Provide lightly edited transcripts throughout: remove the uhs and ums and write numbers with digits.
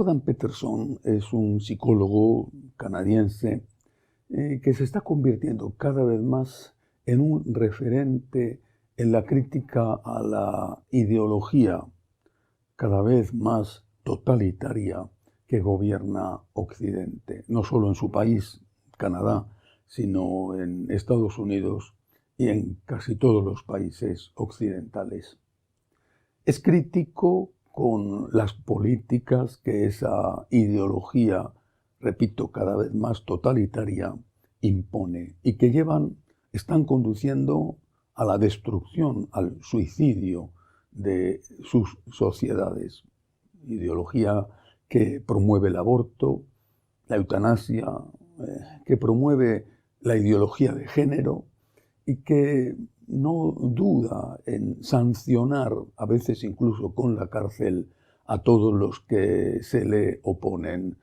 Jordan Peterson es un psicólogo canadiense que se está convirtiendo cada vez más en un referente en la crítica a la ideología cada vez más totalitaria que gobierna Occidente, no solo en su país, Canadá, sino en Estados Unidos y en casi todos los países occidentales. Es crítico con las políticas que esa ideología, repito, cada vez más totalitaria, impone y que están conduciendo a la destrucción, al suicidio de sus sociedades. Ideología que promueve el aborto, la eutanasia, que promueve la ideología de género y que no duda en sancionar, a veces incluso con la cárcel, a todos los que se le oponen.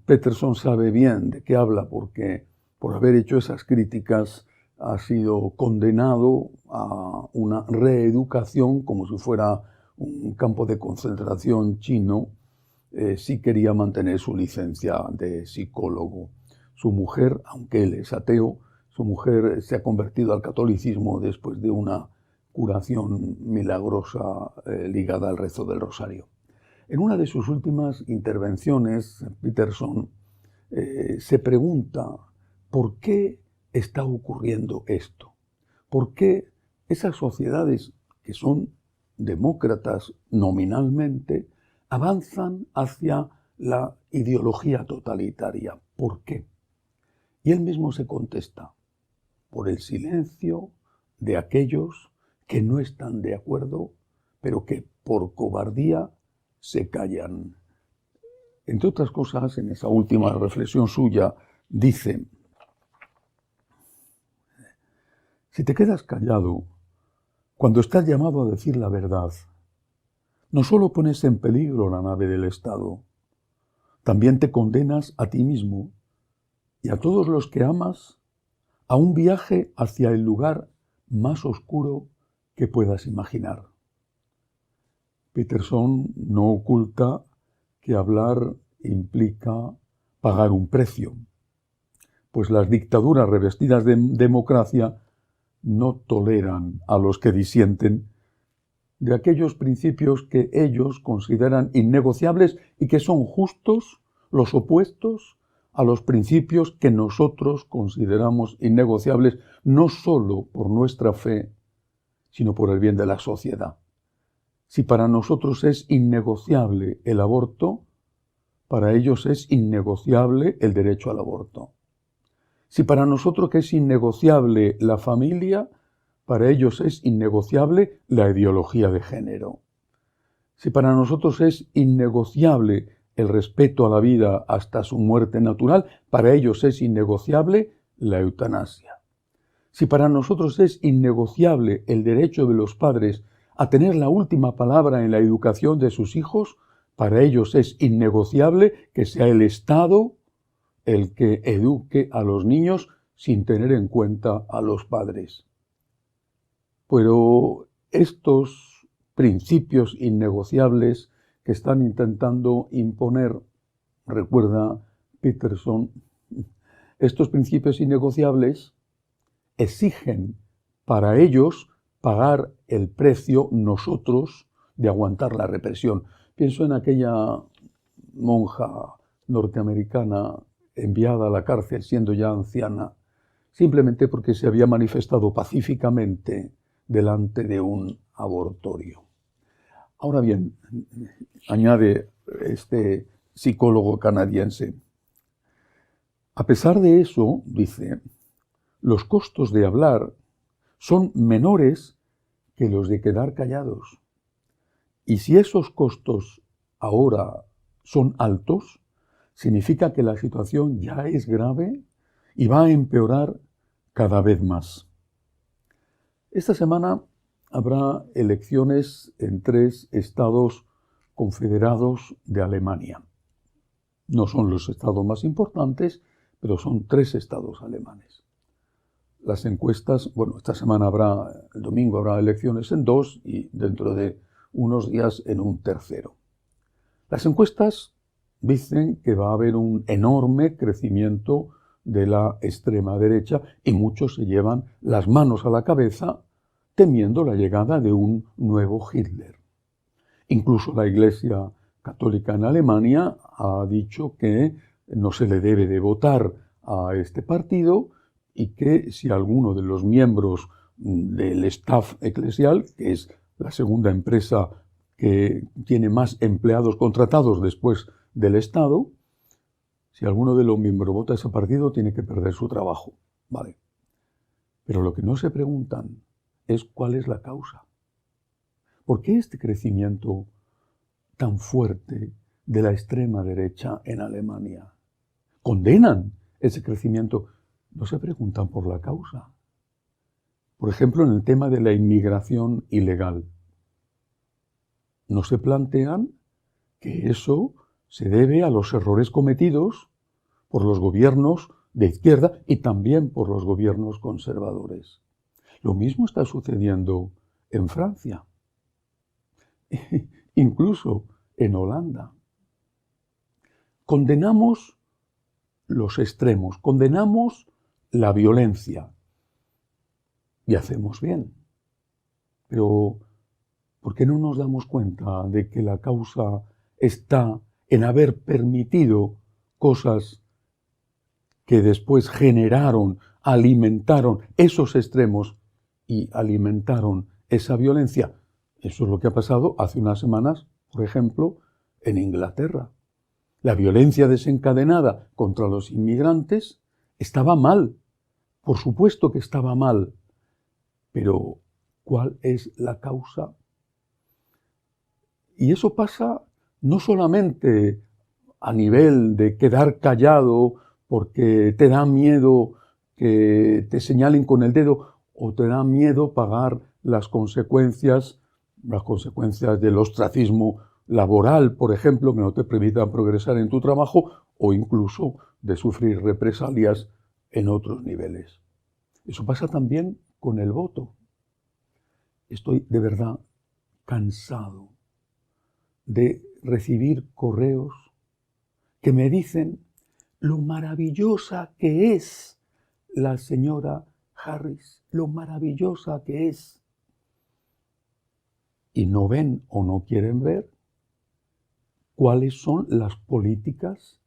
Peterson sabe bien de qué habla porque por haber hecho esas críticas ha sido condenado a una reeducación como si fuera un campo de concentración chino, si quería mantener su licencia de psicólogo. Su mujer, aunque él es ateo, su mujer se ha convertido al catolicismo después de una curación milagrosa ligada al rezo del rosario. En una de sus últimas intervenciones, Peterson se pregunta ¿por qué está ocurriendo esto? ¿Por qué esas sociedades que son demócratas nominalmente avanzan hacia la ideología totalitaria? ¿Por qué? Y él mismo se contesta, por el silencio de aquellos que no están de acuerdo, pero que por cobardía se callan. Entre otras cosas, en esa última reflexión suya, dice, si te quedas callado cuando estás llamado a decir la verdad, no solo pones en peligro la nave del Estado, también te condenas a ti mismo y a todos los que amas a un viaje hacia el lugar más oscuro que puedas imaginar. Peterson no oculta que hablar implica pagar un precio, pues las dictaduras revestidas de democracia no toleran a los que disienten de aquellos principios que ellos consideran innegociables y que son justos, los opuestos a los principios que nosotros consideramos innegociables, no solo por nuestra fe, sino por el bien de la sociedad. Si para nosotros es innegociable el aborto, para ellos es innegociable el derecho al aborto. Si para nosotros es innegociable la familia, para ellos es innegociable la ideología de género. Si para nosotros es innegociable el respeto a la vida hasta su muerte natural, para ellos es innegociable la eutanasia. Si para nosotros es innegociable el derecho de los padres a tener la última palabra en la educación de sus hijos, para ellos es innegociable que sea el Estado el que eduque a los niños sin tener en cuenta a los padres. Pero estos principios innegociables que están intentando imponer, recuerda Peterson, estos principios innegociables exigen para ellos pagar el precio nosotros de aguantar la represión. Pienso en aquella monja norteamericana enviada a la cárcel siendo ya anciana, simplemente porque se había manifestado pacíficamente delante de un abortorio. Ahora bien, añade este psicólogo canadiense, a pesar de eso, dice, los costos de hablar son menores que los de quedar callados. Y si esos costos ahora son altos, significa que la situación ya es grave y va a empeorar cada vez más. Esta semana habrá elecciones en 3 estados confederados de Alemania. No son los estados más importantes, pero son 3 estados alemanes. Las encuestas, esta semana el domingo habrá elecciones en 2 y dentro de unos días en un tercero. Las encuestas dicen que va a haber un enorme crecimiento de la extrema derecha y muchos se llevan las manos a la cabeza temiendo la llegada de un nuevo Hitler. Incluso la Iglesia Católica en Alemania ha dicho que no se le debe de votar a este partido y que si alguno de los miembros del staff eclesial, que es la segunda empresa que tiene más empleados contratados después del Estado, si alguno de los miembros vota a ese partido, tiene que perder su trabajo. Vale. Pero lo que no se preguntan es cuál es la causa. ¿Por qué este crecimiento tan fuerte de la extrema derecha en Alemania? Condenan ese crecimiento, no se preguntan por la causa. Por ejemplo, en el tema de la inmigración ilegal. No se plantean que eso se debe a los errores cometidos por los gobiernos de izquierda y también por los gobiernos conservadores. Lo mismo está sucediendo en Francia, incluso en Holanda. Condenamos los extremos, condenamos la violencia y hacemos bien. Pero ¿por qué no nos damos cuenta de que la causa está en haber permitido cosas que después generaron, alimentaron esos extremos y alimentaron esa violencia? Eso es lo que ha pasado hace unas semanas, por ejemplo, en Inglaterra. La violencia desencadenada contra los inmigrantes estaba mal. Por supuesto que estaba mal. Pero, ¿cuál es la causa? Y eso pasa no solamente a nivel de quedar callado porque te da miedo que te señalen con el dedo o te da miedo pagar las consecuencias del ostracismo laboral, por ejemplo, que no te permitan progresar en tu trabajo o incluso de sufrir represalias en otros niveles. Eso pasa también con el voto. Estoy de verdad cansado de recibir correos que me dicen lo maravillosa que es la señora Harris, lo maravillosa que es. Y no ven o no quieren ver cuáles son las políticas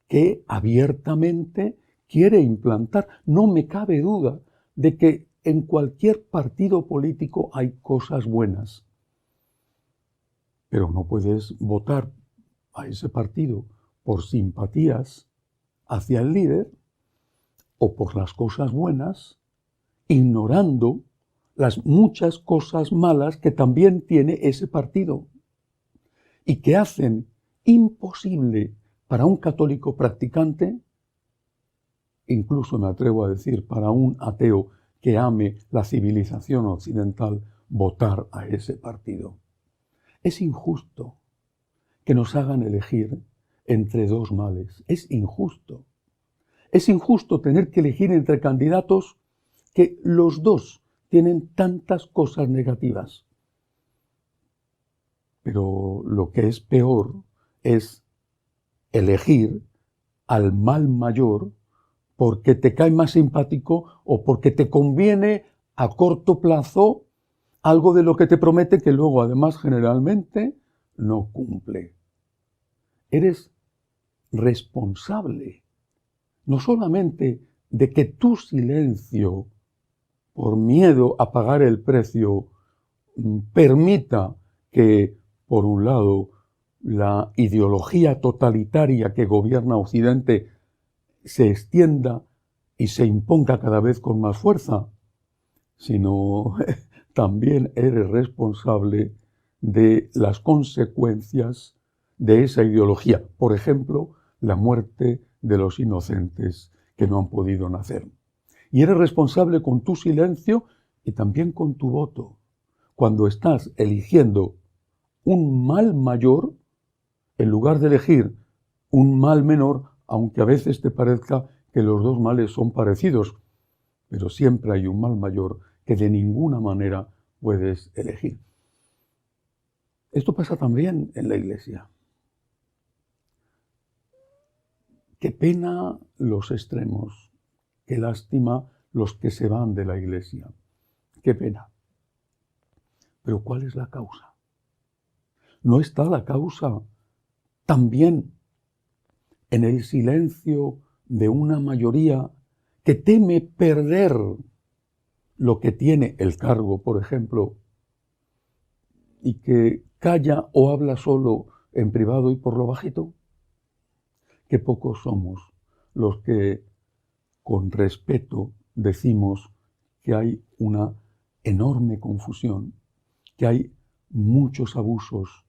que abiertamente quiere implantar. No me cabe duda de que en cualquier partido político hay cosas buenas, pero no puedes votar a ese partido por simpatías hacia el líder o por las cosas buenas, ignorando las muchas cosas malas que también tiene ese partido y que hacen imposible para un católico practicante, incluso me atrevo a decir para un ateo que ame la civilización occidental, votar a ese partido. Es injusto que nos hagan elegir entre dos males. Es injusto. Es injusto tener que elegir entre candidatos que los dos tienen tantas cosas negativas. Pero lo que es peor es elegir al mal mayor porque te cae más simpático o porque te conviene a corto plazo algo de lo que te promete que luego además generalmente no cumple. Eres responsable no solamente de que tu silencio, por miedo a pagar el precio, permita que, por un lado, la ideología totalitaria que gobierna Occidente se extienda y se imponga cada vez con más fuerza, sino también eres responsable de las consecuencias de esa ideología. Por ejemplo, la muerte de los inocentes que no han podido nacer. Y eres responsable con tu silencio y también con tu voto. Cuando estás eligiendo un mal mayor, en lugar de elegir un mal menor, aunque a veces te parezca que los dos males son parecidos, pero siempre hay un mal mayor que de ninguna manera puedes elegir. Esto pasa también en la Iglesia. Qué pena los extremos, qué lástima los que se van de la Iglesia, qué pena. Pero ¿cuál es la causa? ¿No está la causa también en el silencio de una mayoría que teme perder lo que tiene el cargo, por ejemplo, y que calla o habla solo en privado y por lo bajito? Qué pocos somos los que con respeto decimos que hay una enorme confusión, que hay muchos abusos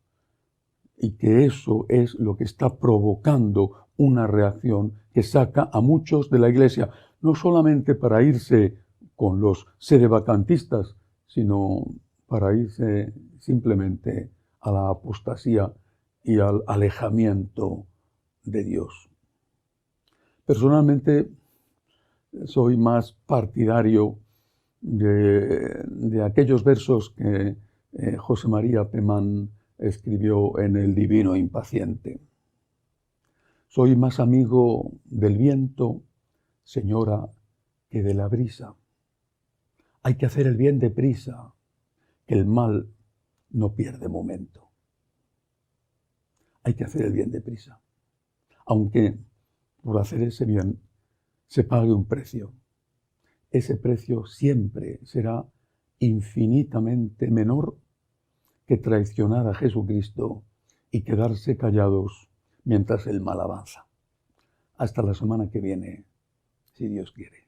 y que eso es lo que está provocando una reacción que saca a muchos de la Iglesia, no solamente para irse con los sedevacantistas, sino para irse simplemente a la apostasía y al alejamiento de Dios. Personalmente soy más partidario de aquellos versos que José María Pemán escribió en El Divino Impaciente. Soy más amigo del viento, señora, que de la brisa. Hay que hacer el bien deprisa, que el mal no pierde momento. Hay que hacer el bien deprisa, aunque por hacer ese bien se pague un precio. Ese precio siempre será infinitamente menor que traicionar a Jesucristo y quedarse callados mientras el mal avanza. Hasta la semana que viene, si Dios quiere.